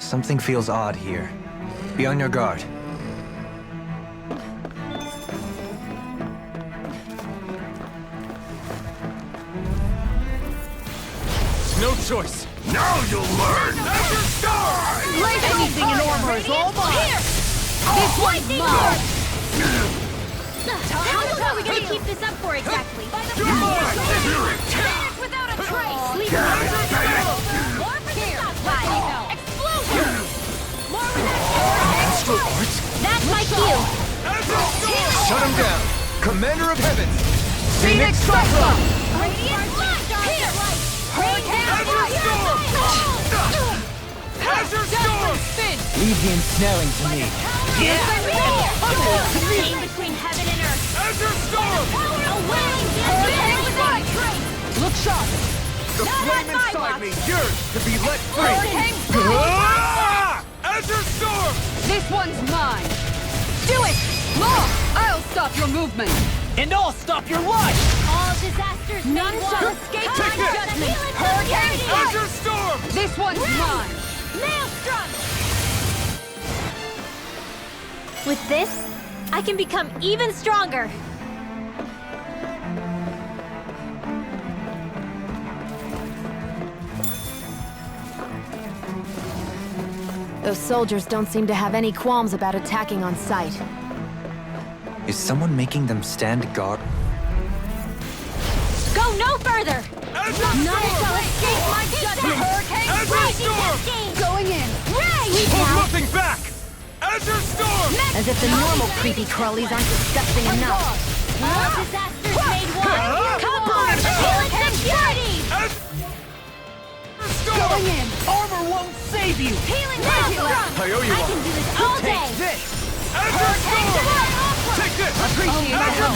Something feels odd here. Be on your guard. No choice. Now you'll learn! Anything in armor is all mine! Here! This one's mine! How long are we gonna keep this up for exactly? You're mine! Finish without a trace! Leave Got it, More for the stockpile! Explosion! More with that! Astral Arts? That's my cue! Shut him down! Commander of Heavens! Phoenix Cyclone! Radiant Flash! Here! Hurricane Azure Storm! Spin! Leave the ensnaring to me. Chain between heaven and earth! Azure Storm! A wailing wind without a trace! Look sharp! The flame inside me yearns to be let free! Hurricane Ah! Azure Storm! This one's mine! Do it! Law! I'll stop your movement! And I'll stop your life! All disasters None made shall one. escape Take my it! judgment! Hurricane Hurricane! Azure Storm! This one's mine! Maelstrom! With this, I can become even stronger. Those soldiers don't seem to have any qualms about attacking on sight. Is someone making them stand guard? Go no further! Azure None Storm! shall escape my judgment! Hurricane Azure Raging Storm! Cascade! Going in! Rage! Hold nothing back! Azure Storm! As if the normal creepy crawlies aren't disgusting enough. All disasters made one! Come on! Hurricane Security! Azure Storm! Going in! Armor won't save you! Healing Maelstrom! I owe you I one. can do this all day! Take this! Azure Storm! Take this! Appreciate the help!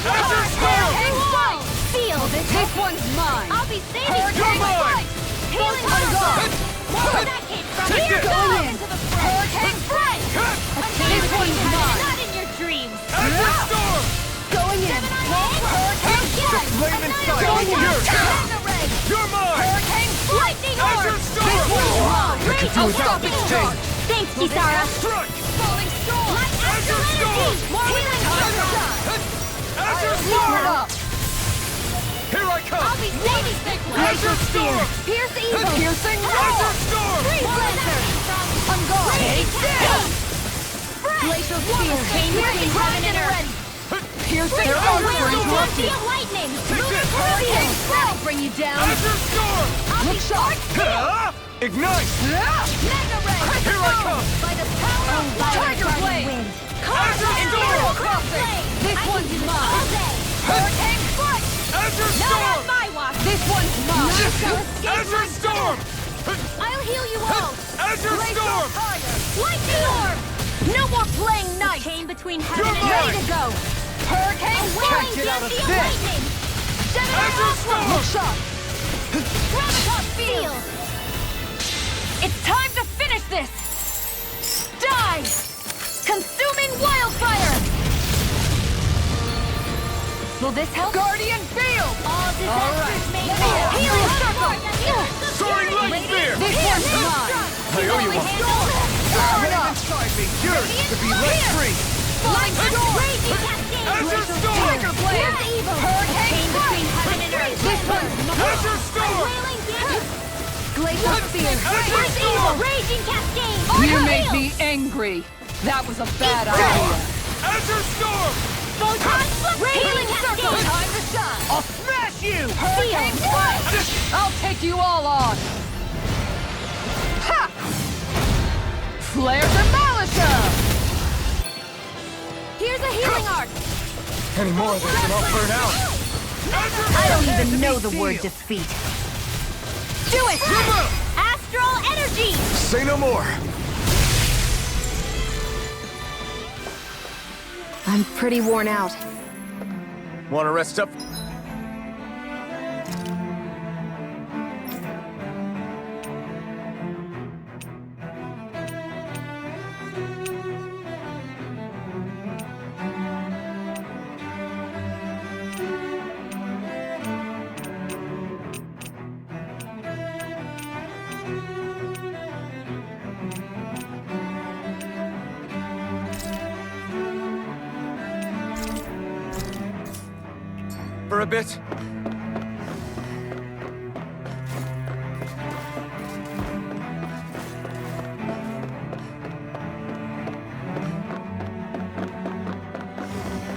Azure Storm! Hurricane Wall! Feel this! This one's mine! I'll be saving You're mine! Healing On guard! More of that hit from Take here! this! Go in. into the fray! Hurricane Fray! This one's mine! Not in your dreams! Azure Storm! Going in! Hurricane flame inside Going in! You're mine! Hurricane Lightning Azure Orb! Storm! Rage do without Lightning this Orb! Thanks, Kisara! Strike! Falling Storm! My astral Azure Storm! energy! More healing Maelstrom! Azure Keep it Storm! up! Here I come! I'll be saving this one! Azure Storm! Pierce evil! Piercing Azure Storm! On guard! Take this! Glacial spear! Chain between heaven and earth! Piercing Their armor unwilling interrupted! of lightning! Take this! Hurricane that'll bring you down! Azure Storm! Look sharp! Ah! Ignite! Mega Ray! Here I come! By the power of Tiger Blade! wind! Azure Imperial Storm! Crossing! This I can one's do this mine! all day! Hurricane foot! Azure Not on Storm! my watch! This one's mine! Azure Storm! I'll heal you all! Azure Storm! Lightning Orb! No more playing nice! Chain between heaven You're and mine! earth! Ready to go! Hurricane Willing get out of Deal this! Lightning! Azure Storm! Look sharp! Graviton Field! It's time to finish this! Die! Consuming wildfire! Will this help? Guardian Field! All disasters made Healing one! circle! Soaring Light Spear! This one's mine! I owe you one. The flame inside me yearns to be let free! Flying storm! Raging Cascade! Azure Storm! Tiger Blade! Here's evil! Hurricane Chain between heaven and earth! This one's mine! Azure Storm! Wailing Wind! Glacial Spear! Azure Here's evil! Storm! Raging Cascade! You make me angry! That was a bad Eat idea! Azure Storm! Photon Raging Circle! Cascade! Time to shine! I'll smash you! Hurricane Strike! I'll take you all on! Ha! Flare Demolisher! Here's a healing arc! Any more of this and I'll burn out! I don't even know the word defeat. Do it! Astral Energy! Say no more! I'm pretty worn out. Want to rest up? for a bit?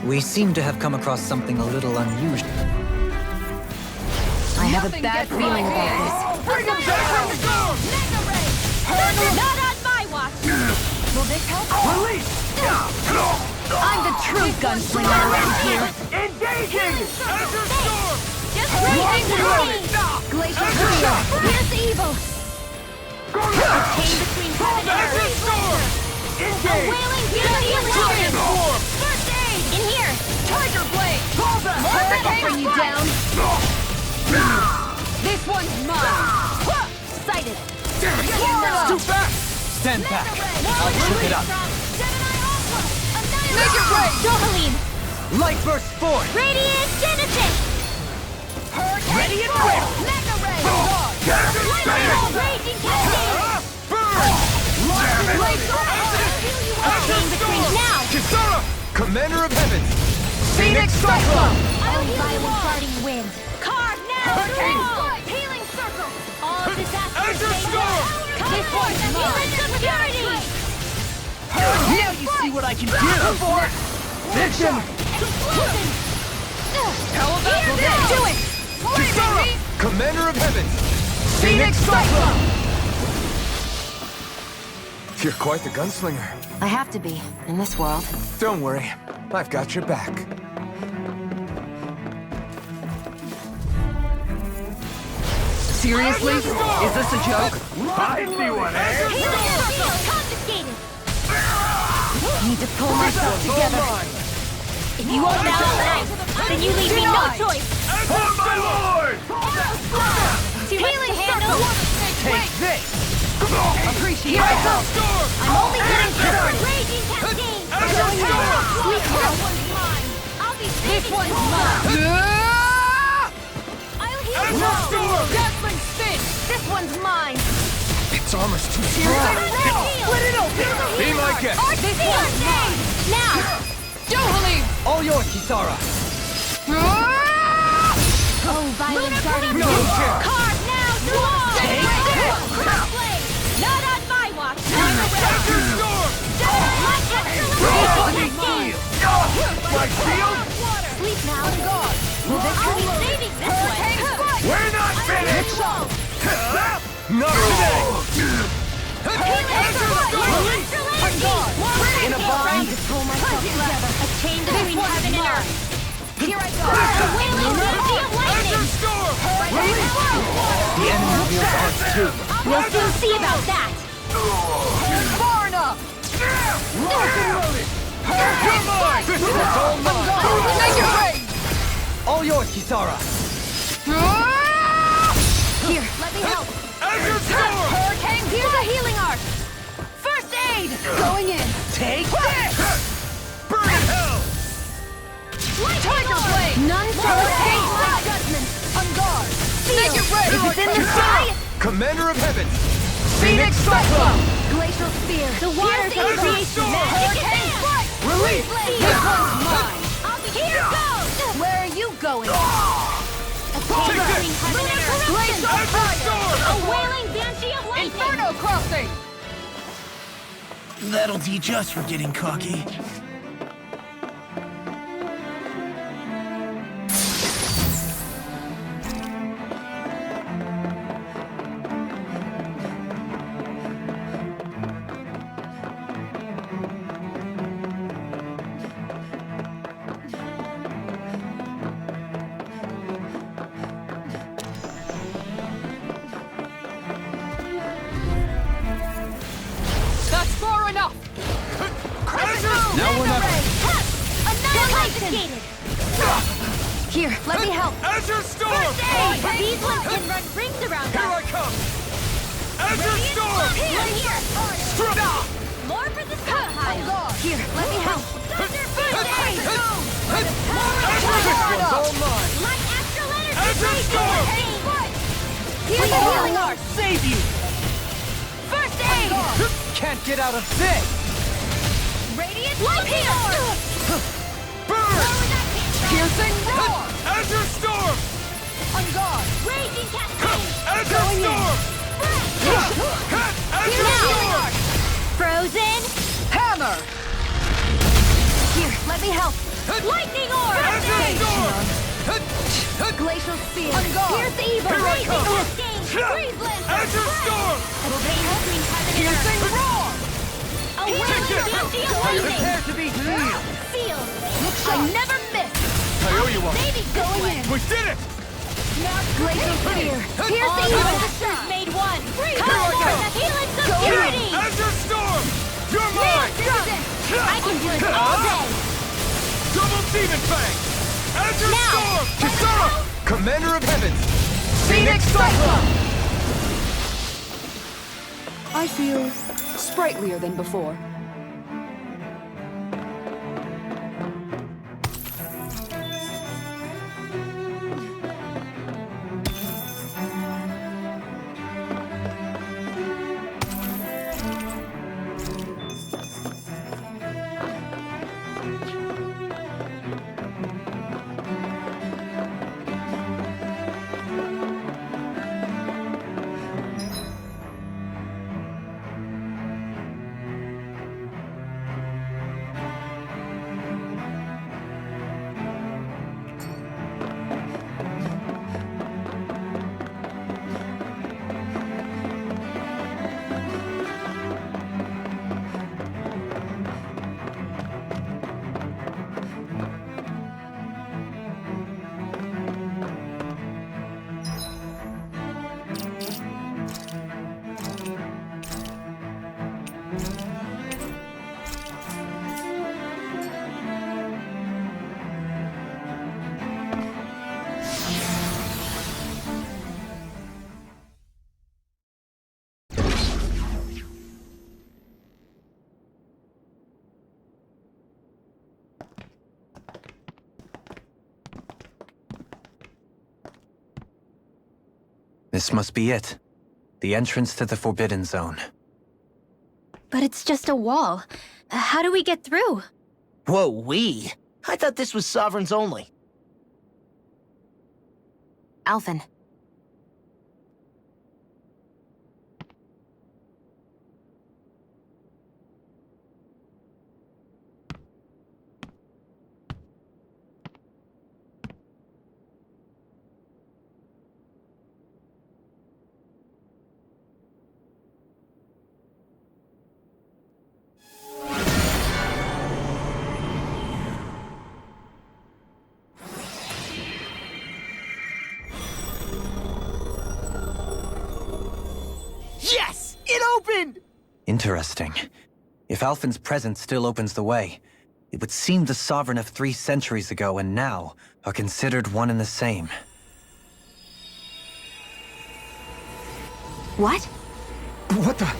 We seem to have come across something a little unusual. I have a bad feeling about this. Not on my watch! Will this help? Release! I'm the true gunslinger around here! Engaging! Azure Storm! Just raising the speed! Glacial Spear! Here's the evil! A chain between heaven and Azure earth! Storm! A wailing beauty of Dragon life! Form! First aid! In here! Tiger Blade! I'll bring you down! This one's mine! Sighted! It's too fast! Stand back. I'll shook it up. Make it right! Dohalim! Light burst forth. Radiant Genesis! Ready and quick! Mega Ray! Lightning Raging Cascade! A chain between now! Kisara! Commander of Heavens! Phoenix Cyclone! I'll violent guarding wind! Carve now! Strong! Healing circle! All disaster Azure Storm! This one's mine! Security! Now you see what I can do! Vision! Explosion! Here, Do it! Kisara! Commander of Heavens! Phoenix Cyclone! You're quite the gunslinger. I have to be, in this world. Don't worry, I've got your back. Seriously? Is this a joke? I see what I Healing circle! Confiscated! Need to pull myself together. If you won't bow tonight, then you leave me no choice! For my lord! Healing circle! Take this! Appreciate it! Storm! I'm only getting started! Raging Cascade! Azure Storm! Sweet this one's mine! I'll be saving This one's mine! I'll heal Azure you! Storm! Dazzling Spin! This one's mine! Its armor's too Split strong. it open! Be my guest! This one's mine! Now! Dohalim! All yours, Kisara. Oh, violent guardian! No chance. Carve now! Swarm! Take this! Crossblade! Not on my watch! Azure Storm! My excellent mine! My shield? Sleep now! Will this be saving this one? We're not finished! Not today! In a bind! To pull myself together. A chain between heaven and earth. Here I go. The wailing energy of Azure lightning. Storm! The enemy reveals ours too. We'll soon see about that. Far enough! This is all mine! Make it rain! All yours, Kisara. Here, let me help. Azure Storm! Hurricane, here's a healing arc. First aid. Going in! Take this! Burn in hell! Tiger Blade! None shall escape my judgment. On guard! Make it ready. If it's in the sky, Commander of Heavens! Phoenix Cyclone! glacial spear. The waters of Azure creation. Storm! Hurricane strike. Release! This one's mine! I'll be here. Go. Where are you going? A chain between heaven and earth. Azure Storm! A wailing banshee of lightning. Inferno Crossing! That'll teach us for getting cocky. That's far enough! Now we're not... Annihilation. Here, let me help. Azure Storm! Hey, these ones can run rings around Here I us. come! Azure Storm! Right here. More for the sky. Here, let me help. This one's all mine! My astral energy. Azure Storm! Here's a healing arc. Save you! First aid. Can't get out of this. Radiant light here. Burn! Piercing roar! Azure me help! Lightning orb! Azure Storm! Glacial Spear! Pierce evil! Here I come! Freeze Lancer! Azure Storm! Piercing roar! Prepare to be healed! Seal! I never miss! I owe you one. Baby going in! We did it! Glacial Spear! Pierce All evil! masters made one! Freeze Come Lancer! forth the healing security! Azure Storm! You're mine! I can do this all day! Double Demon Fang! Azure Storm! Kisara! Commander of Heavens! Phoenix Cyclone! I feel sprightlier than before. This must be it. The entrance to the Forbidden Zone. But it's just a wall. How do we get through? Whoa, we? I thought this was Sovereigns only. Alphen. Yes! It opened! Interesting. If Alphen's presence still opens the way, it would seem the Sovereign of 3 centuries ago and now are considered one and the same. What? What the?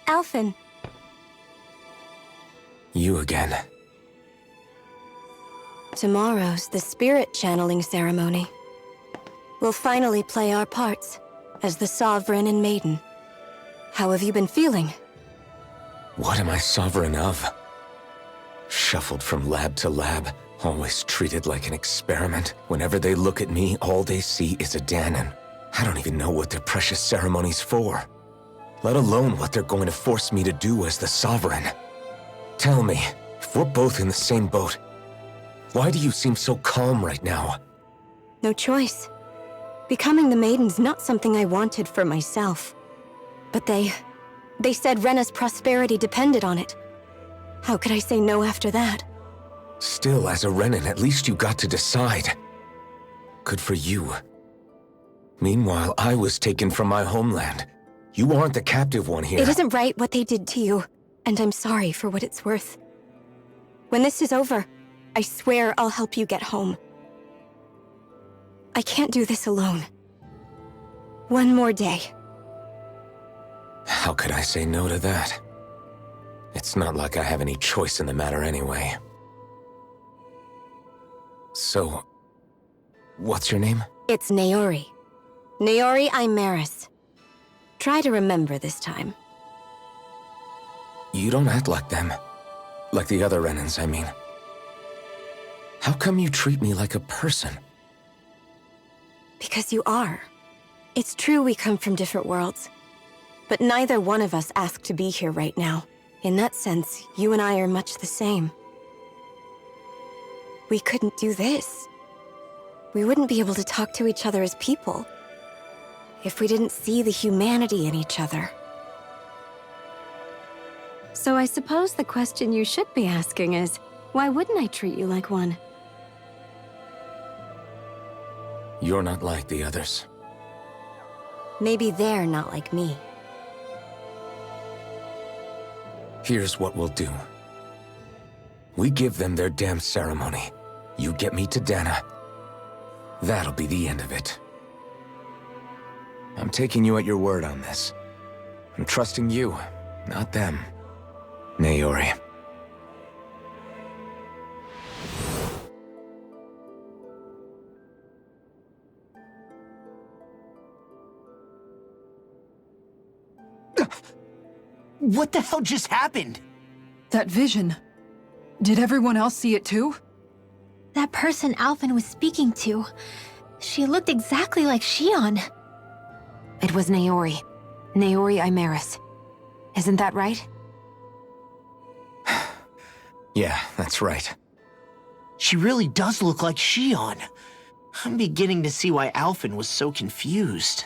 Alphen. You again. Tomorrow's the spirit channeling ceremony. We'll finally play our parts as the Sovereign and Maiden. How have you been feeling? What am I sovereign of? Shuffled from lab to lab, always treated like an experiment. Whenever they look at me, all they see is a Dahnan. I don't even know what their precious ceremony's for. Let alone what they're going to force me to do as the Sovereign. Tell me, if we're both in the same boat, why do you seem so calm right now? No choice. Becoming the Maiden's not something I wanted for myself. But they said Rena's prosperity depended on it. How could I say no after that? Still, as a Renan, at least you got to decide. Good for you. Meanwhile, I was taken from my homeland. You aren't the captive one here. It isn't right what they did to you, and I'm sorry for what it's worth. When this is over, I swear I'll help you get home. I can't do this alone. One more day. How could I say no to that? It's not like I have any choice in the matter anyway. So, what's your name? It's Naori. Naori Imaris. Try to remember this time. You don't act like them. Like the other Renans, I mean. How come you treat me like a person? Because you are. It's true we come from different worlds, but neither one of us asked to be here right now. In that sense, you and I are much the same. We couldn't do this. We wouldn't be able to talk to each other as people if we didn't see the humanity in each other. So I suppose the question you should be asking is, why wouldn't I treat you like one? You're not like the others. Maybe they're not like me. Here's what we'll do. We give them their damn ceremony. You get me to Dana. That'll be the end of it. I'm taking you at your word on this. I'm trusting you, not them. Naori. What the hell just happened? That vision. Did everyone else see it too? That person Alphen was speaking to, she looked exactly like Shion. It was Naori. Naori Imaris. Isn't that right? Yeah, that's right. She really does look like Shion. I'm beginning to see why Alphen was so confused.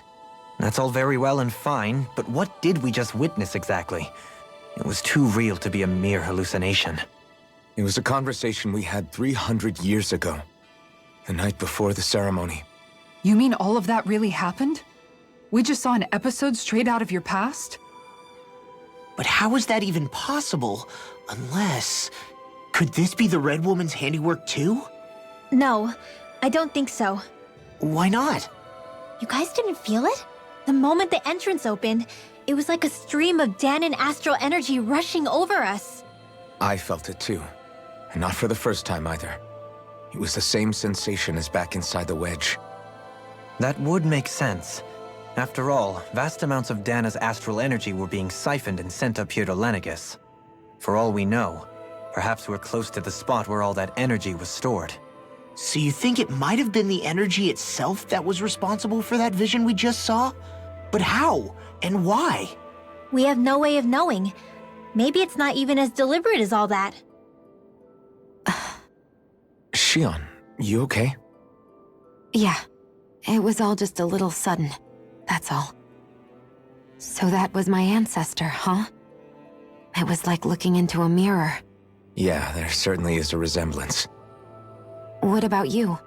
That's all very well and fine, but what did we just witness exactly? It was too real to be a mere hallucination. It was a conversation we had 300 years ago. The night before the ceremony. You mean all of that really happened? We just saw an episode straight out of your past? But how is that even possible? Unless... Could this be the Red Woman's handiwork too? No, I don't think so. Why not? You guys didn't feel it? The moment the entrance opened, it was like a stream of Danon astral energy rushing over us. I felt it too. And not for the first time either. It was the same sensation as back inside the wedge. That would make sense. After all, vast amounts of Dana's astral energy were being siphoned and sent up here to Lenegis. For all we know, perhaps we're close to the spot where all that energy was stored. So you think it might have been the energy itself that was responsible for that vision we just saw? But how? And why? We have no way of knowing. Maybe it's not even as deliberate as all that. Shion, you okay? Yeah. It was all just a little sudden. That's all. So that was my ancestor, huh? It was like looking into a mirror. Yeah, there certainly is a resemblance. What about you?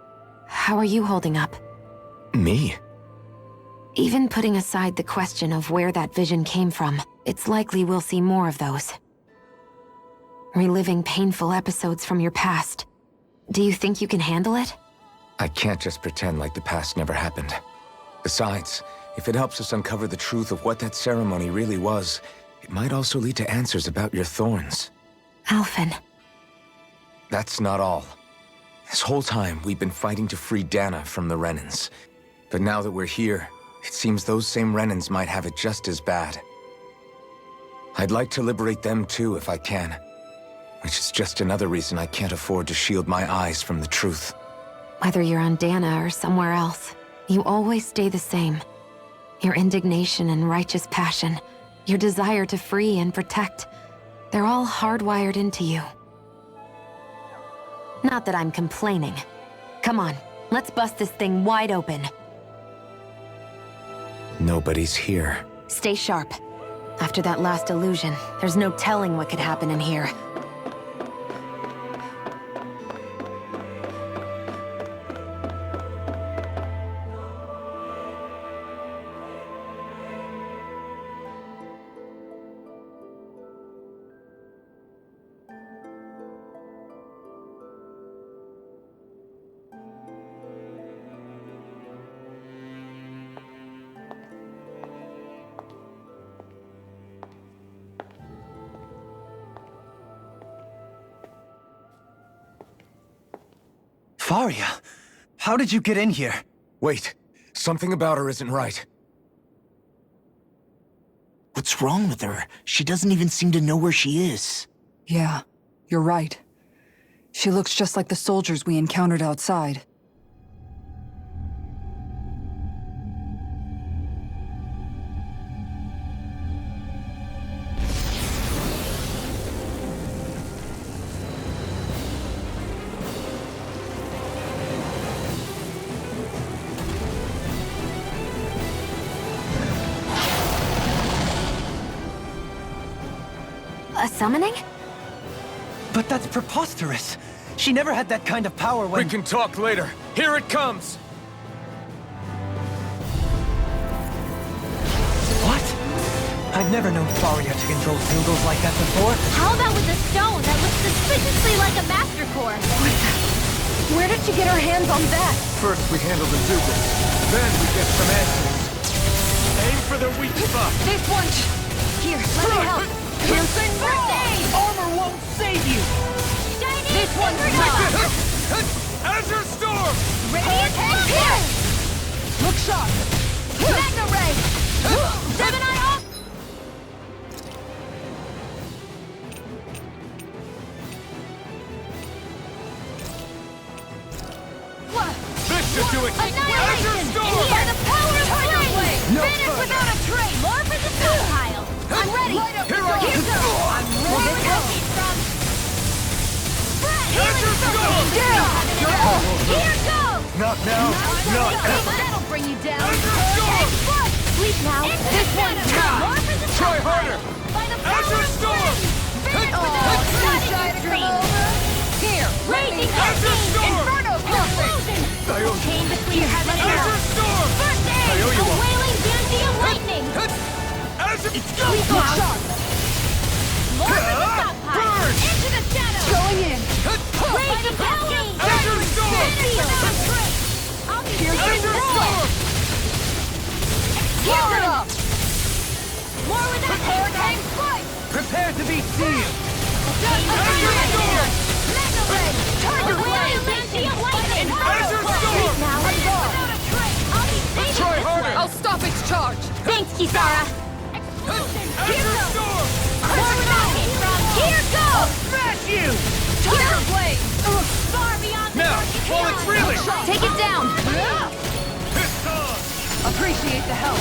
How are you holding up? Me? Even putting aside the question of where that vision came from, it's likely we'll see more of those. Reliving painful episodes from your past. Do you think you can handle it? I can't just pretend like the past never happened. Besides, if it helps us uncover the truth of what that ceremony really was, it might also lead to answers about your thorns. Alphen. That's not all. This whole time, we've been fighting to free Dana from the Renans. But now that we're here, it seems those same Renans might have it just as bad. I'd like to liberate them too if I can. Which is just another reason I can't afford to shield my eyes from the truth. Whether you're on Dana or somewhere else, you always stay the same. Your indignation and righteous passion, your desire to free and protect, they're all hardwired into you. Not that I'm complaining. Come on, let's bust this thing wide open. Nobody's here. Stay sharp. After that last illusion, there's no telling what could happen in here. Faria, how did you get in here? Wait, something about her isn't right. What's wrong with her? She doesn't even seem to know where she is. Yeah, you're right. She looks just like the soldiers we encountered outside. A summoning? But that's preposterous. She never had that kind of power when... We can talk later. Here it comes! What? I've never known Faria to control Zoogles like that before. How about with a stone that looks suspiciously like a Master Core? Where did she get her hands on that? First we handle the Zoogles, then we get some answers. Aim for the weak spot. This one! Here, let me help! Piercing First aid! Armor won't save you! Shining This one's Supernova! Azure Storm! Radiant Pierce! Look sharp! Magna Ray! Gemini off! This should do it! Azure Annihilation! Storm! By the power of flame! No Finish further. without a trace! More for the stockpile! I'm ready! Here I Here go! goes! I'm ready! Azure Storm! Here goes! Not now! Not ever! That'll bring you down! Azure Storm! Sleep now! This one's more for the Try stockpile. harder! By the power Azure of Storm! Finish without a trace! Here! Raging Azure Cascade! Storm! Inferno Explosion! Chain between heaven and Azure earth! Storm! First I aid! owe you A one. wailing Dandy of lightning! Azure... Sleep now! More for the stockpile! Burn! Into the shadows! Going in! Raging Cascade! Azure Storm! Finish without a trace! I'll be Azure Storm! Power it up! More with that hurricane flight! Prepare to be sealed! Azure Storm! Magna Ray! Target wailing Dandy of lightning! Azure Storm! Sleep now! Without a trace! I'll be saving Try this harder. one! I'll stop its charge! Thanks, Kisara! Azure Storm! More with that came from! Here goes! Smash you! Tiger Blade! Far beyond the Now, dark while it's reeling! Take it down! Piston! Appreciate the help.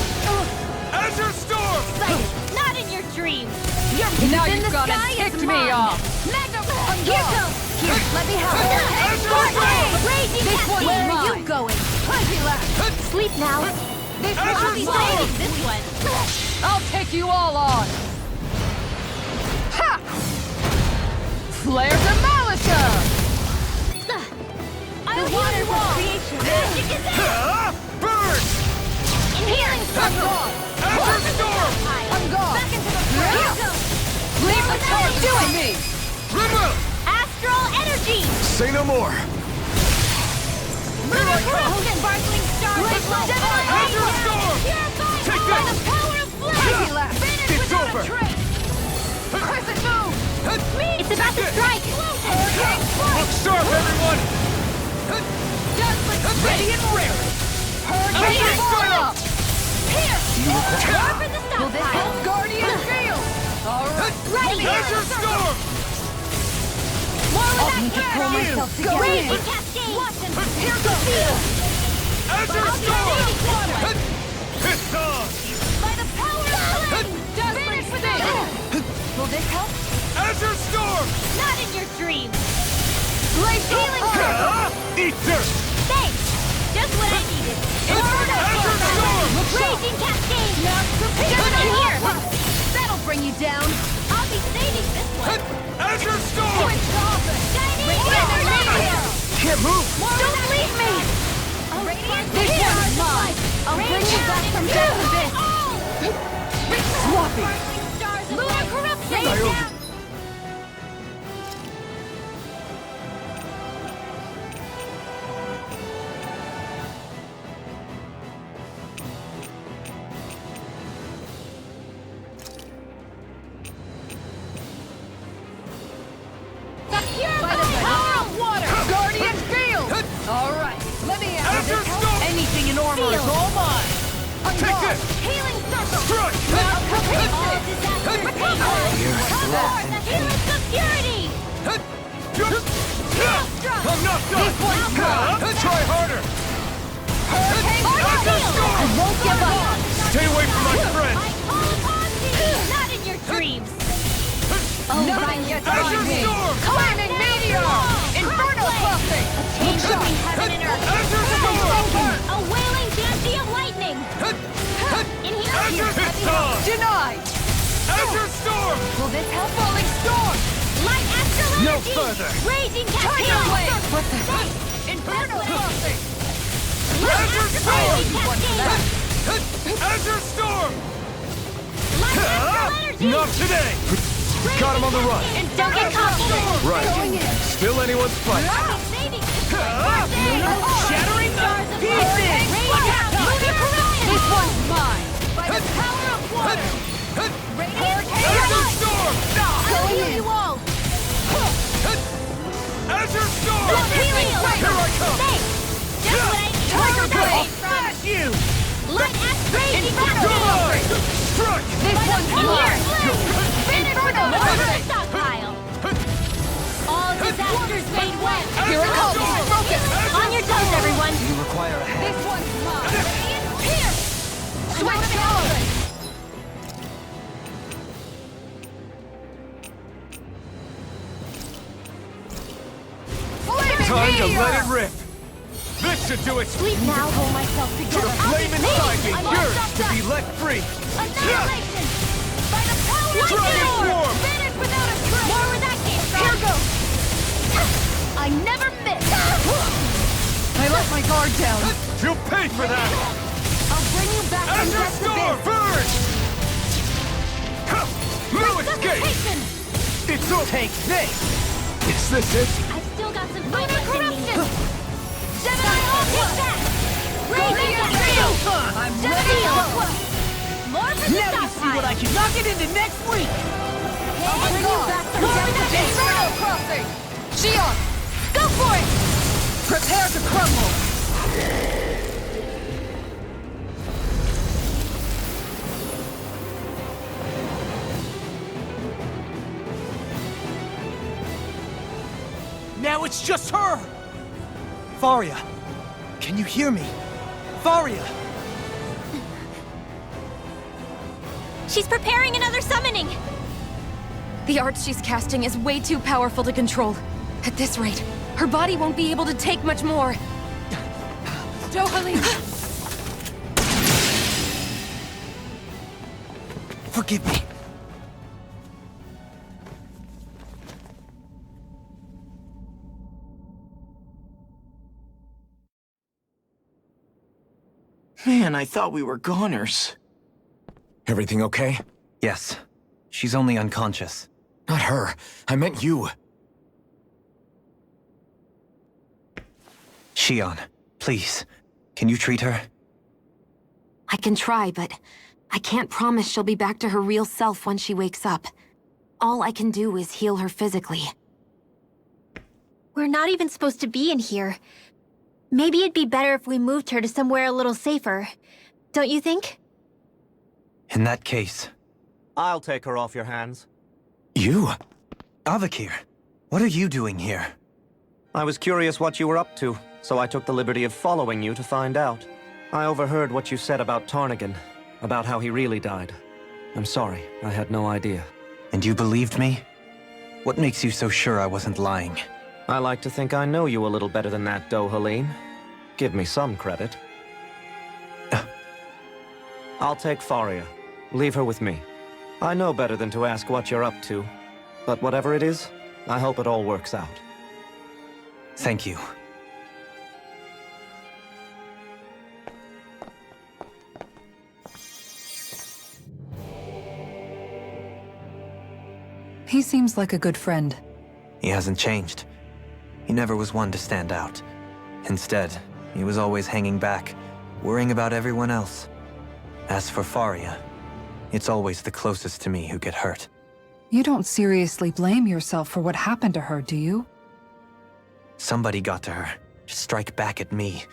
Azure Storm! Excited! Not in your dreams! Your Now in you've the gone and sky is ticked me mine! off. Magna Ray! Here goes! Here, let me help. Azure Storm! Raging This one's Cascade! Where are you mine. going? Plenty left. Sleep now! This Azure I'll be one's mine. saving this one! I'll take you all on. Ha! Flare Demolisher! I'll heal you all! Magic is out! Burn! Inhaling Circle! Azure Storm! I'm gone. Back into the fray! Here goes! Leave the charge Do to it. me. Rimmel! Astral Energy! Say no more! Lunar Corruption! Sparkling stars of light! Azure Storm! Purified Take by this. the power of flame! Easy left. Finish It's without over. a trace! Crescent moon. It's about to strike! Hurricane Look sharp, everyone! Ready and raring. Hurricane Fire up. Pierce! More for the Will this help stockpile! Guardian Field? All right. Ready! Azure Storm! More with I'll that need to pull turret! myself Go together. Raging Cascade! Here goes! Azure I'll be Storm! saving this one! Piston! By the power of flame! Finish without it! Will this help? Azure Storm! Not in your dreams! Blaze Healing Circle! Eat dirt! Thanks! Just what I needed! Azure Storm! Raging Cascade! Gemini here! That'll bring you down! I'll be saving this one! Azure Storm! Shining Energy! Can't move! Don't leave me! This one's mine. I'll bring you back from death to this. Swapping. Lunar Corruption! I owe you. By the power of water! Guardian Field. All right. Let me out. Azure Storm! Anything in armor is Field. all mine. I'm Take gone. this! Healing Circle! Strike! All disaster recover! Support the Helix of Purity! I'm not done! This one's mine. Try harder! Azure Storm! I won't give up! Stay away from my friend! I call upon thee! Not in your dreams! Nothing yet Azure on me. Storm! Climbing meteor. Inferno buffing. Chain between heaven and earth! Azure Storm! A wailing Dancy of lightning! In here! Azure Piston! Denied. Azure Storm! Will this help? Falling Inferno crossing! Azure Storm! Azure Storm! Not today! Got him on the run! And don't get caught! Right. Still anyone's fight. Shattering pieces! This one's mine! By the power of water! Azure Storm! I'll heal you all! Azure Storm! Here I come! Tiger Blade! Smash you! Light as crazy Goodbye! Struck! This one's mine! Inferno! Stockpile! All disasters made wet! Here it comes! Focus! On your toes, everyone! You require a hand. This one's mine! Here! Switch element! Time to let it rip! This should do it! Sleep now. Pull myself For together. the flame inside me, I'm yours all to be let free! Annihilation! By the power of Dragon the Swarm! Finish without a trace! More where that came from! Here goes! I never miss! I let my guard down. You'll pay for that! I'll bring you back from Azure death to Storm! biz! Burn! No escape! Resuscitation! It's all... Take this! Is this it? I've still got some fight left in me. Gemini, I'll take that! Raven Steel! I'm Gemini Aqua! More for the Now you see what I can knock it into next week! I'll bring you back from death to biz! Inferno crossing! Xion! Go for it! Prepare to crumble! Now it's just her! Faria! Can you hear me? Faria! She's preparing another summoning! The art she's casting is way too powerful to control. At this rate, her body won't be able to take much more. Dohalim! Forgive me. Man, I thought we were goners. Everything okay? Yes. She's only unconscious. Not her. I meant you. Xion, please. Can you treat her? I can try, but I can't promise she'll be back to her real self when she wakes up. All I can do is heal her physically. We're not even supposed to be in here. Maybe it'd be better if we moved her to somewhere a little safer. Don't you think? In that case... I'll take her off your hands. You? Avakir, what are you doing here? I was curious what you were up to, so I took the liberty of following you to find out. I overheard what you said about Tarnagin, about how he really died. I'm sorry, I had no idea. And you believed me? What makes you so sure I wasn't lying? I like to think I know you a little better than that, Dohalim. Give me some credit. I'll take Faria. Leave her with me. I know better than to ask what you're up to. But whatever it is, I hope it all works out. Thank you. He seems like a good friend. He hasn't changed. He never was one to stand out. Instead, he was always hanging back, worrying about everyone else. As for Faria, it's always the closest to me who get hurt. You don't seriously blame yourself for what happened to her, do you? Somebody got to her, to strike back at me.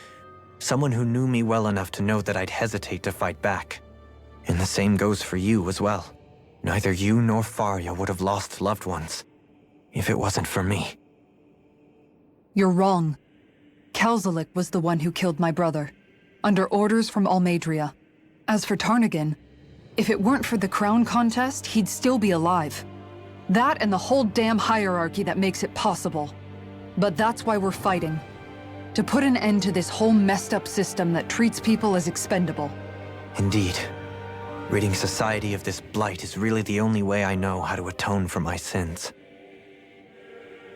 Someone who knew me well enough to know that I'd hesitate to fight back. And the same goes for you as well. Neither you nor Faria would have lost loved ones, if it wasn't for me. You're wrong. Kelzelik was the one who killed my brother, under orders from Almeidrea. As for Tarnagin, if it weren't for the crown contest, he'd still be alive. That and the whole damn hierarchy that makes it possible. But that's why we're fighting. To put an end to this whole messed up system that treats people as expendable. Indeed. Ridding society of this blight is really the only way I know how to atone for my sins.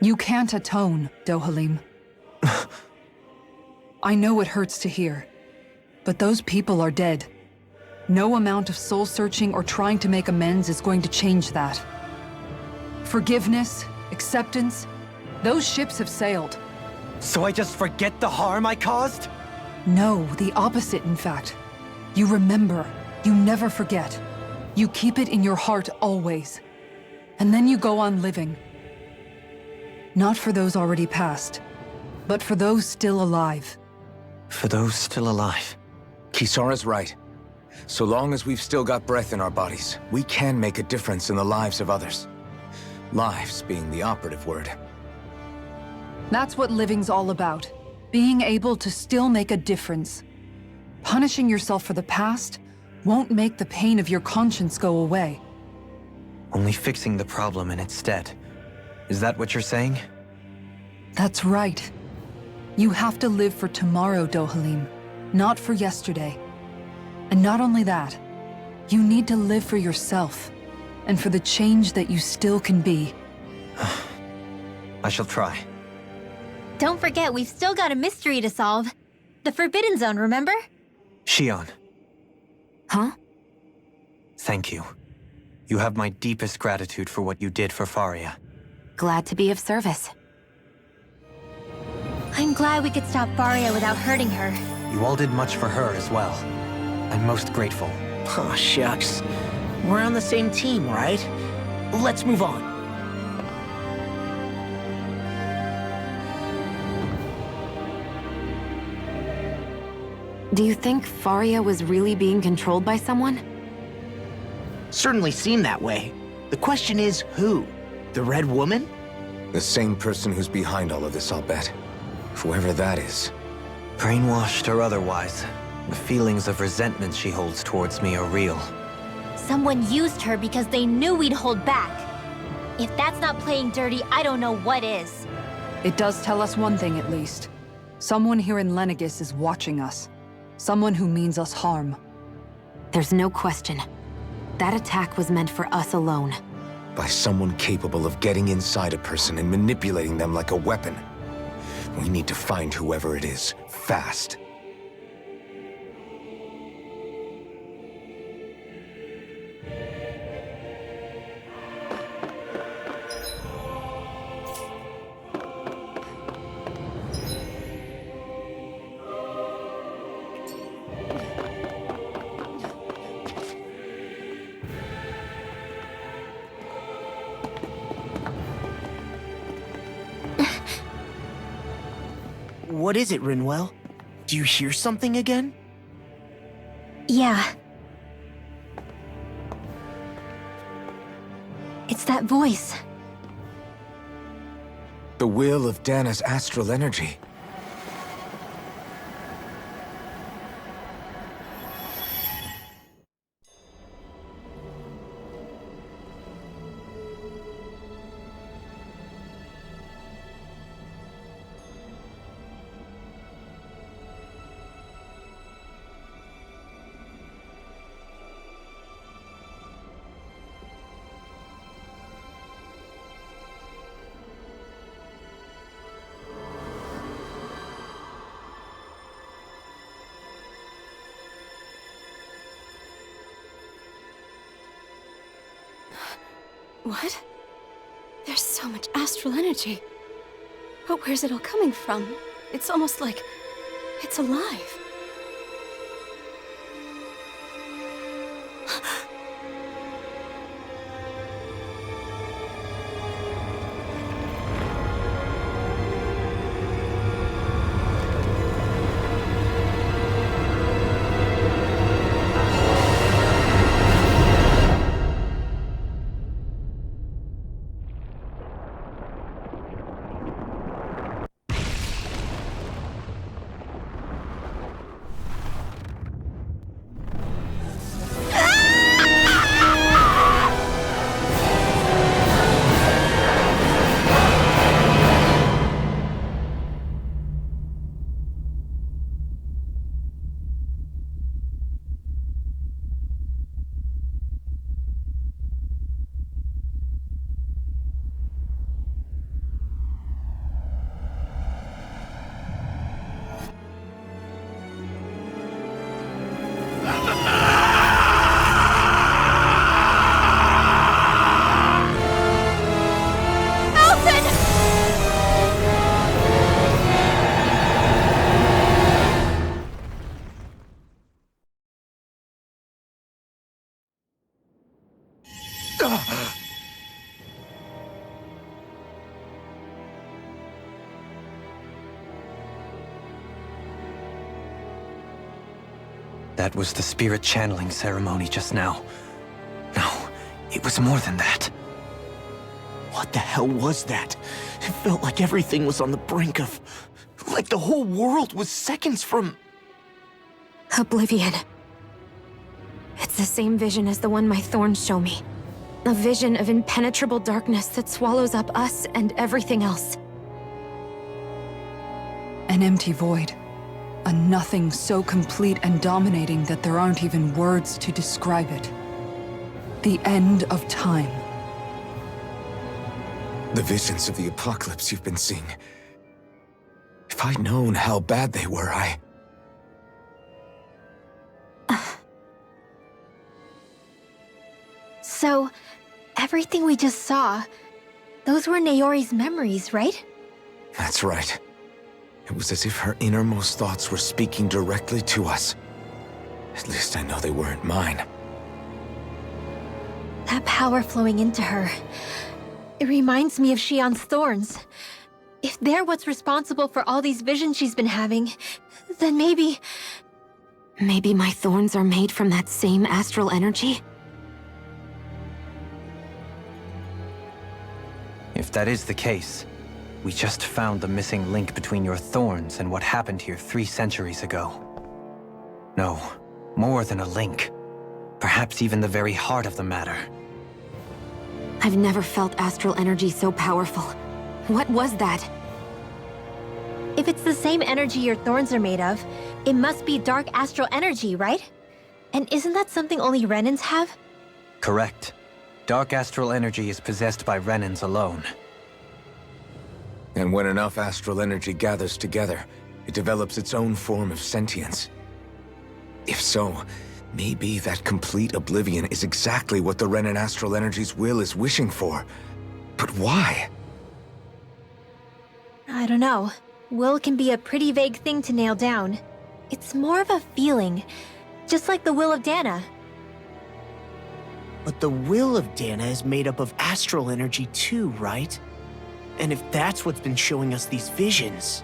You can't atone, Dohalim. I know it hurts to hear, but those people are dead. No amount of soul-searching or trying to make amends is going to change that. Forgiveness, acceptance, those ships have sailed. So I just forget the harm I caused? No, the opposite, in fact. You remember. You never forget. You keep it in your heart always. And then you go on living. Not for those already past, but for those still alive. For those still alive. Kisara's right. So long as we've still got breath in our bodies, we can make a difference in the lives of others. Lives being the operative word. That's what living's all about. Being able to still make a difference. Punishing yourself for the past won't make the pain of your conscience go away. Only fixing the problem in its stead. Is that what you're saying? That's right. You have to live for tomorrow, Dohalim, not for yesterday. And not only that, you need to live for yourself, and for the change that you still can be. I shall try. Don't forget, we've still got a mystery to solve. The Forbidden Zone, remember? Shion. Huh? Thank you. You have my deepest gratitude for what you did for Faria. Glad to be of service. I'm glad we could stop Faria without hurting her. You all did much for her as well. I'm most grateful. Oh, shucks. We're on the same team, right? Let's move on. Do you think Faria was really being controlled by someone? Certainly seemed that way. The question is, who? The Red Woman? The same person who's behind all of this, I'll bet. Whoever that is. Brainwashed or otherwise, the feelings of resentment she holds towards me are real. Someone used her because they knew we'd hold back. If that's not playing dirty, I don't know what is. It does tell us one thing at least. Someone here in Lenegis is watching us. Someone who means us harm. There's no question. That attack was meant for us alone. By someone capable of getting inside a person and manipulating them like a weapon. We need to find whoever it is, fast. What is it, Rinwell? Do you hear something again? Yeah. It's that voice. The will of Dana's astral energy. What? There's so much astral energy. But where's it all coming from? It's almost like it's alive. That was the spirit channeling ceremony just now. No, it was more than that. What the hell was that? It felt like everything was on the brink of... like the whole world was seconds from... Oblivion. It's the same vision as the one my thorns show me. A vision of impenetrable darkness that swallows up us and everything else. An empty void. A nothing so complete and dominating that there aren't even words to describe it. The end of time. The visions of the apocalypse you've been seeing. If I'd known how bad they were, So, everything we just saw, those were Naori's memories, right? That's right. It was as if her innermost thoughts were speaking directly to us. At least I know they weren't mine. That power flowing into her. It reminds me of Shion's thorns. If they're what's responsible for all these visions she's been having, then maybe... Maybe my thorns are made from that same astral energy? If that is the case, we just found the missing link between your thorns and what happened here 3 centuries ago. No, more than a link. Perhaps even the very heart of the matter. I've never felt astral energy so powerful. What was that? If it's the same energy your thorns are made of, it must be dark astral energy, right? And isn't that something only Renans have? Correct. Dark astral energy is possessed by Renans alone. And when enough astral energy gathers together, it develops its own form of sentience. If so, maybe that complete oblivion is exactly what the Renan astral energy's will is wishing for. But why? I don't know. Will can be a pretty vague thing to nail down. It's more of a feeling, just like the will of Dana. But the will of Dana is made up of astral energy too, right? And if that's what's been showing us these visions...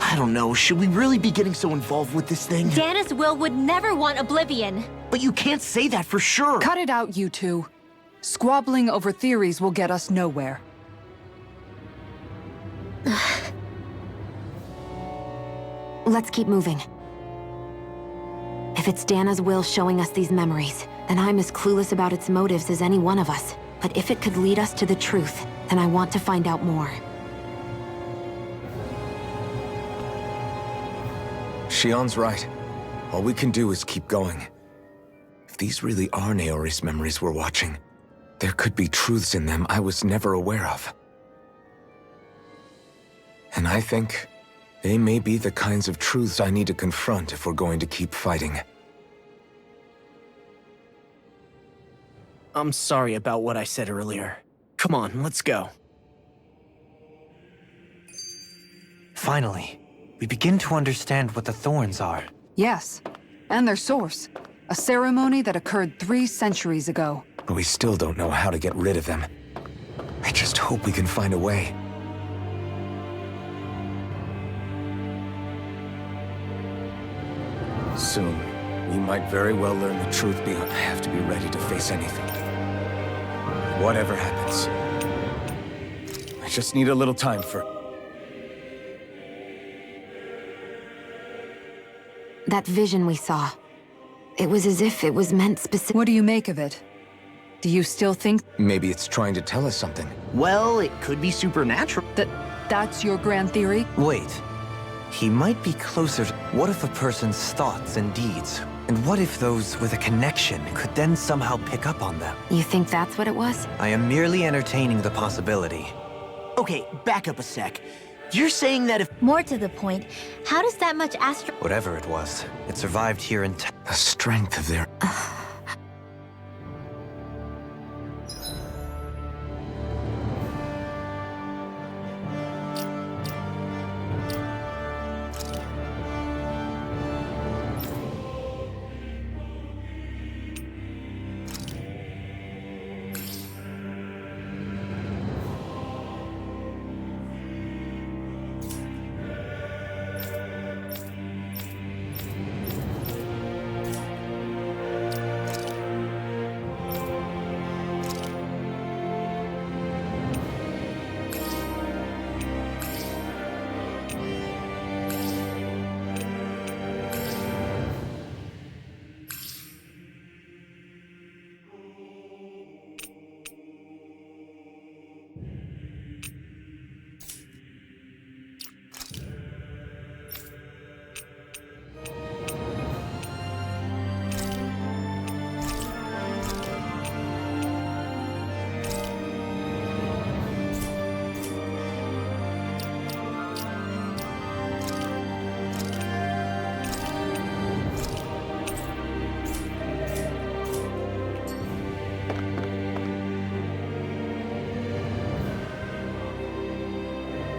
I don't know, should we really be getting so involved with this thing? Dana's will would never want oblivion. But you can't say that for sure! Cut it out, you two. Squabbling over theories will get us nowhere. Let's keep moving. If it's Dana's will showing us these memories, then I'm as clueless about its motives as any one of us. But if it could lead us to the truth, then I want to find out more. Shion's right. All we can do is keep going. If these really are Naori's memories we're watching, there could be truths in them I was never aware of. And I think they may be the kinds of truths I need to confront if we're going to keep fighting. I'm sorry about what I said earlier. Come on, let's go. Finally, we begin to understand what the thorns are. Yes, and their source. A ceremony that occurred 3 centuries ago. But we still don't know how to get rid of them. I just hope we can find a way. Soon, we might very well learn the truth beyond... I have to be ready to face anything. Whatever happens. I just need a little time for... That vision we saw. It was as if it was meant specifically. What do you make of it? Do you still think... Maybe it's trying to tell us something. Well, it could be supernatural. That's your grand theory? Wait. He might be closer to... What if a person's thoughts and deeds? And what if those with a connection could then somehow pick up on them? You think that's what it was? I am merely entertaining the possibility. Okay, back up a sec. You're saying that if... More to the point, how does that much astral... Whatever it was, it survived here in town. The strength of their...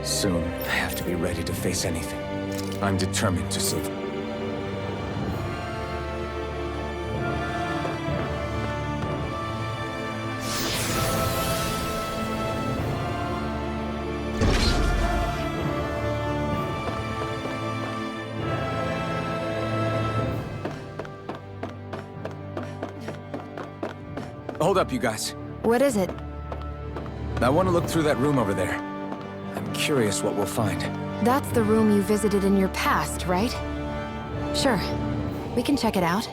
Soon, I have to be ready to face anything. I'm determined to save. Hold up, you guys. What is it? I want to look through that room over there. I'm curious what we'll find. That's the room you visited in your past, right? Sure. We can check it out.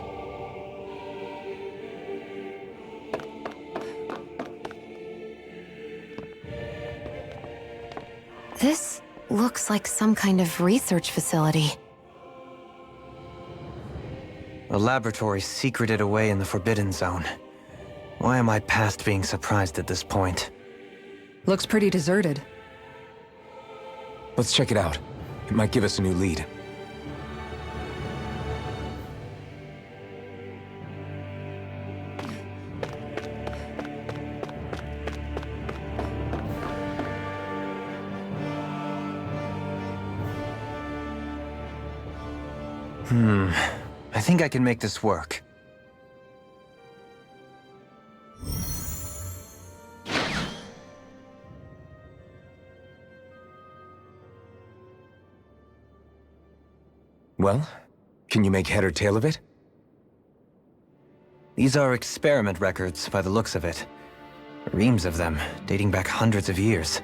This looks like some kind of research facility. A laboratory secreted away in the Forbidden Zone. Why am I past being surprised at this point? Looks pretty deserted. Let's check it out. It might give us a new lead. I think I can make this work. Well, can you make head or tail of it? These are experiment records by the looks of it. Reams of them, dating back hundreds of years.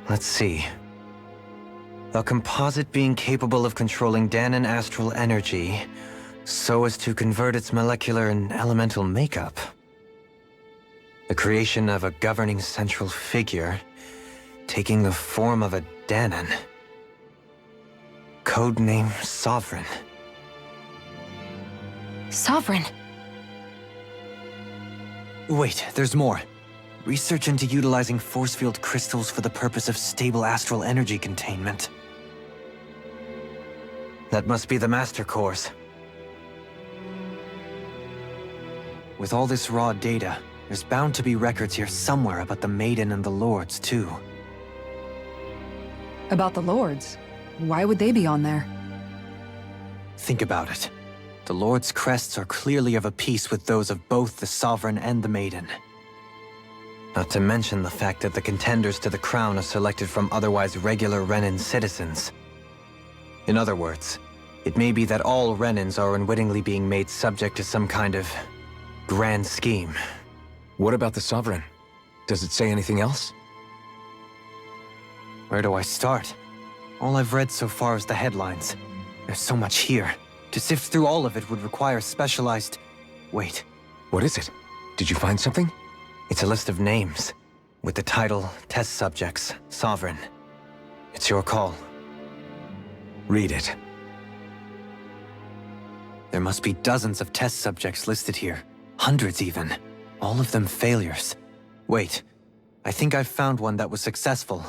Let's see. A composite being capable of controlling Dahnan astral energy so as to convert its molecular and elemental makeup. The creation of a governing central figure, taking the form of a Dahnan. Codename Sovereign. Sovereign. Wait, there's more. Research into utilizing force field crystals for the purpose of stable astral energy containment. That must be the Master Cores. With all this raw data, there's bound to be records here somewhere about the Maiden and the Lords, too. About the Lords? Why would they be on there? Think about it. The Lord's crests are clearly of a piece with those of both the Sovereign and the Maiden. Not to mention the fact that the contenders to the crown are selected from otherwise regular Renan citizens. In other words, it may be that all Renans are unwittingly being made subject to some kind of grand scheme. What about the Sovereign? Does it say anything else? Where do I start? All I've read so far is the headlines. There's so much here. To sift through all of it would require specialized... Wait. What is it? Did you find something? It's a list of names, with the title, Test Subjects, Sovereign. It's your call. Read it. There must be dozens of test subjects listed here. Hundreds even. All of them failures. Wait, I think I've found one that was successful.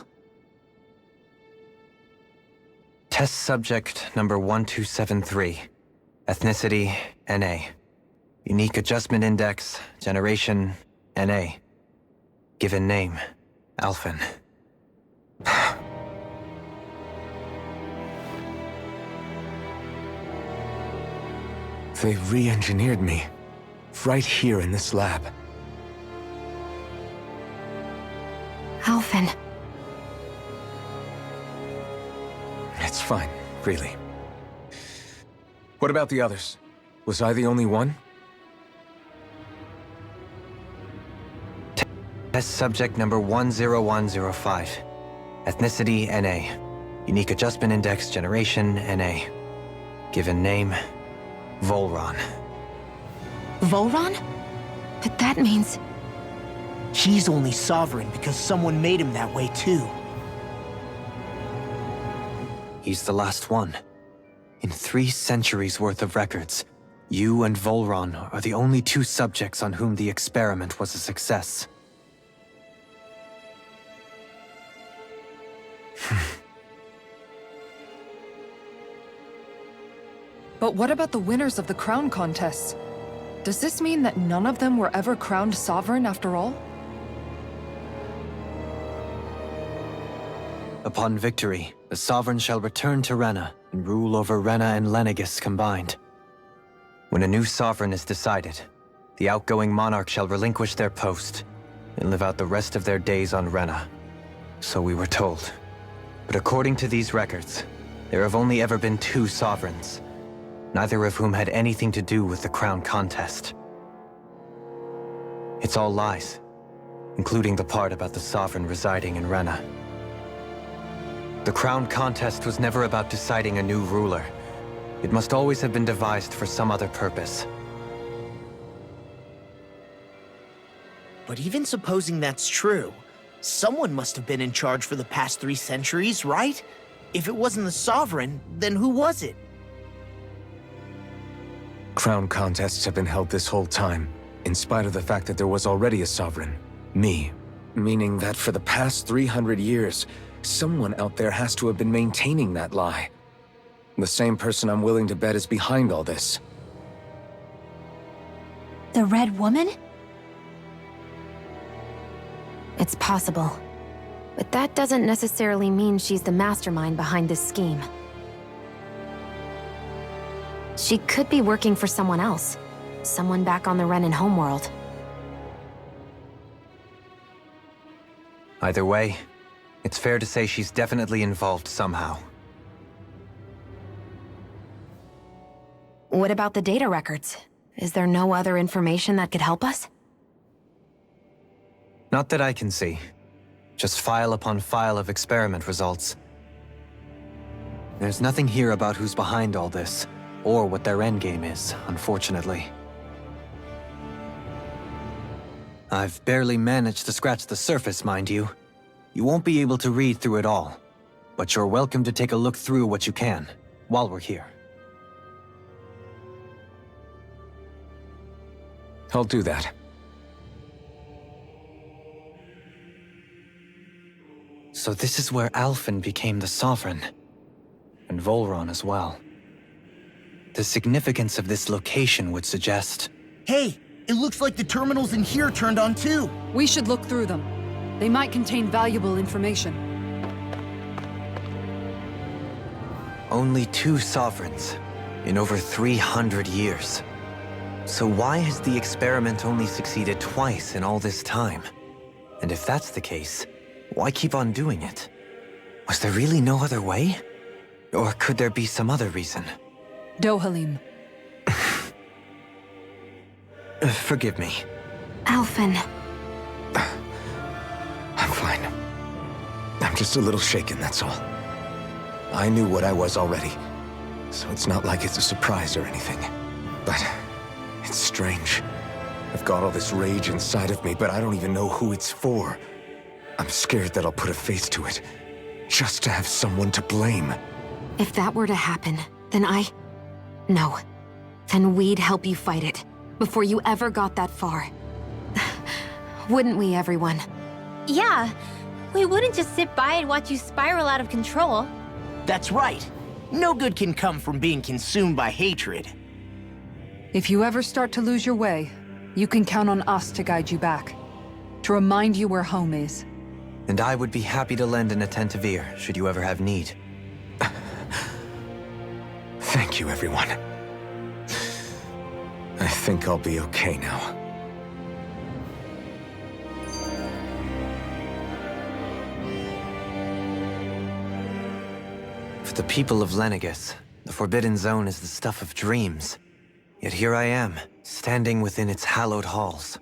Test subject number 1273. Ethnicity, NA. Unique adjustment index, generation, NA. Given name, Alphen. They re-engineered me. Right here in this lab. Alphen. It's fine, really. What about the others? Was I the only one? Test subject number 10105. Ethnicity, NA. Unique adjustment index, generation, NA. Given name, Volron. Volron? But that means... He's only Sovereign because someone made him that way too. He's the last one. In 3 centuries worth of records, you and Volron are the only 2 subjects on whom the experiment was a success. But what about the winners of the crown contests? Does this mean that none of them were ever crowned sovereign after all? Upon victory, the Sovereign shall return to Rena and rule over Rena and Lenegis combined. When a new Sovereign is decided, the outgoing monarch shall relinquish their post and live out the rest of their days on Rena. So we were told. But according to these records, there have only ever been 2 Sovereigns, neither of whom had anything to do with the crown contest. It's all lies, including the part about the Sovereign residing in Rena. The crown contest was never about deciding a new ruler. It must always have been devised for some other purpose. But even supposing that's true, someone must have been in charge for the past 3 centuries, right? If it wasn't the Sovereign, then who was it? Crown contests have been held this whole time, in spite of the fact that there was already a Sovereign. Me. Meaning that for the past 300 years, someone out there has to have been maintaining that lie. The same person I'm willing to bet is behind all this. The Red Woman? It's possible. But that doesn't necessarily mean she's the mastermind behind this scheme. She could be working for someone else. Someone back on the Renan homeworld. Either way, it's fair to say she's definitely involved somehow. What about the data records? Is there no other information that could help us? Not that I can see. Just file upon file of experiment results. There's nothing here about who's behind all this, or what their endgame is, unfortunately. I've barely managed to scratch the surface, mind you. You won't be able to read through it all, but you're welcome to take a look through what you can, while we're here. I'll do that. So this is where Alphen became the Sovereign, and Volron as well. The significance of this location would suggest... Hey, it looks like the terminals in here turned on too. We should look through them. They might contain valuable information. Only 2 Sovereigns in over 300 years. So why has the experiment only succeeded twice in all this time? And if that's the case, why keep on doing it? Was there really no other way? Or could there be some other reason? Dohalim. Forgive me. Alphen. I'm fine. I'm just a little shaken, that's all. I knew what I was already, so it's not like it's a surprise or anything. But it's strange. I've got all this rage inside of me, but I don't even know who it's for. I'm scared that I'll put a face to it, just to have someone to blame. If that were to happen, then No. Then we'd help you fight it, before you ever got that far. Wouldn't we, everyone? Yeah. We wouldn't just sit by and watch you spiral out of control. That's right. No good can come from being consumed by hatred. If you ever start to lose your way, you can count on us to guide you back. To remind you where home is. And I would be happy to lend an attentive ear, should you ever have need. Thank you, everyone. I think I'll be okay now. For the people of Lenegis, the Forbidden Zone is the stuff of dreams. Yet here I am, standing within its hallowed halls.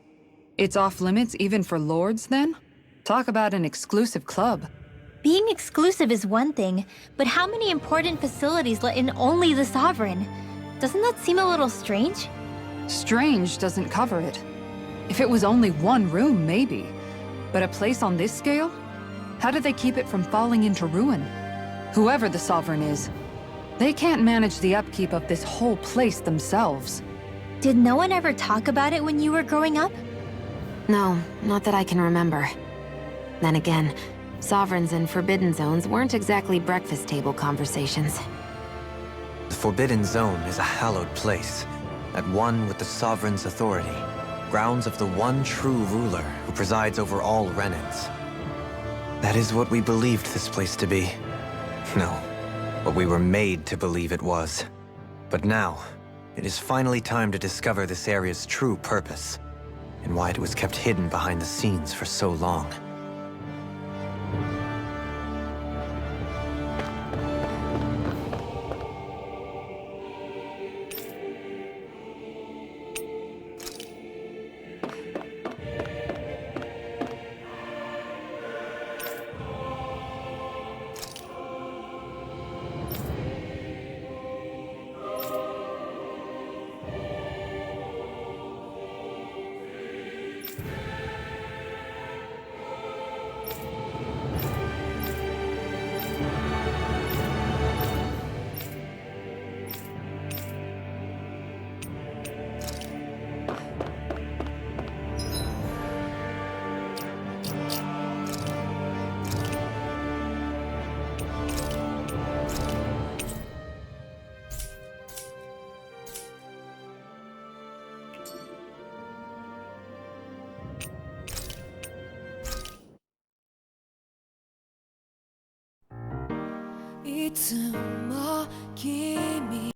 It's off limits even for lords, then? Talk about an exclusive club. Being exclusive is one thing, but how many important facilities let in only the Sovereign? Doesn't that seem a little strange? Strange doesn't cover it. If it was only one room, maybe. But a place on this scale? How do they keep it from falling into ruin? Whoever the Sovereign is, they can't manage the upkeep of this whole place themselves. Did no one ever talk about it when you were growing up? No, not that I can remember. Then again, Sovereigns and Forbidden Zones weren't exactly breakfast table conversations. The Forbidden Zone is a hallowed place, at one with the Sovereign's authority, grounds of the one true ruler who presides over all Renans. That is what we believed this place to be. No, what we were made to believe it was. But now, it is finally time to discover this area's true purpose, and why it was kept hidden behind the scenes for so long.